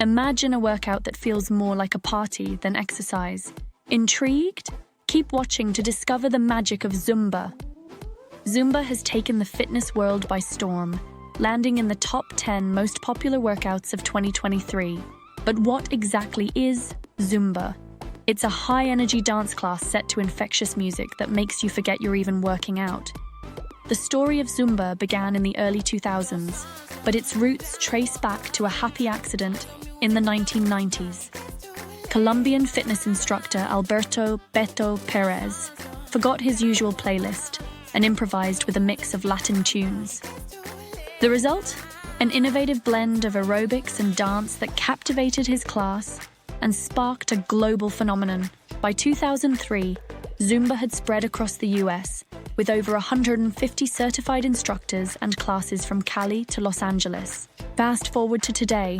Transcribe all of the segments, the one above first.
Imagine a workout that feels more like a party than exercise. Intrigued? Keep watching to discover the magic of Zumba. Zumba has taken the fitness world by storm, landing in the top 10 most popular workouts of 2023. But what exactly is Zumba? It's a high-energy dance class set to infectious music that makes you forget you're even working out. The story of Zumba began in the early 2000s, but its roots trace back to a happy accident in the 1990s. Colombian fitness instructor Alberto "Beto" Perez forgot his usual playlist and improvised with a mix of Latin tunes. The result? An innovative blend of aerobics and dance that captivated his class and sparked a global phenomenon. By 2003, Zumba had spread across the US, with over 150 certified instructors and classes from Cali to Los Angeles. Fast forward to today,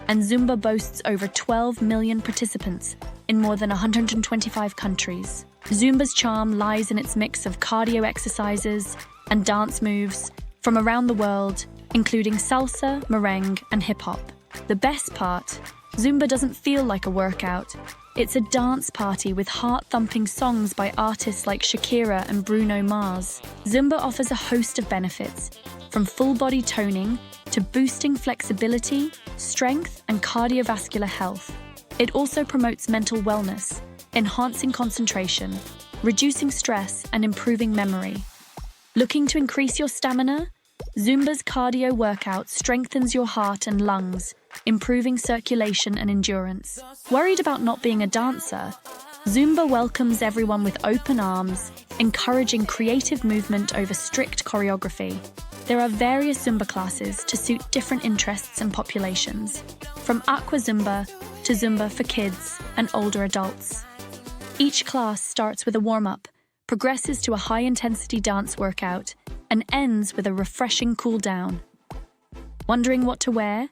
and Zumba boasts over 12 million participants in more than 125 countries. Zumba's charm lies in its mix of cardio exercises and dance moves from around the world, including salsa, merengue, and hip-hop. The best part, Zumba doesn't feel like a workout. It's a dance party with heart-thumping songs by artists like Shakira and Bruno Mars. Zumba offers a host of benefits, from full-body toning to boosting flexibility, strength, and cardiovascular health. It also promotes mental wellness, enhancing concentration, reducing stress, and improving memory. Looking to increase your stamina? Zumba's cardio workout strengthens your heart and lungs, improving circulation and endurance. Worried about not being a dancer? Zumba welcomes everyone with open arms, encouraging creative movement over strict choreography. There are various Zumba classes to suit different interests and populations, from Aqua Zumba to Zumba for kids and older adults. Each class starts with a warm-up, progresses to a high-intensity dance workout, and ends with a refreshing cool-down. Wondering what to wear?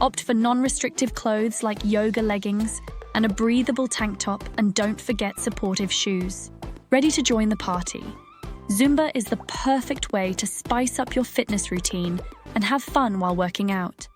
Opt for non-restrictive clothes like yoga leggings and a breathable tank top, and don't forget supportive shoes. Ready to join the party? Zumba is the perfect way to spice up your fitness routine and have fun while working out.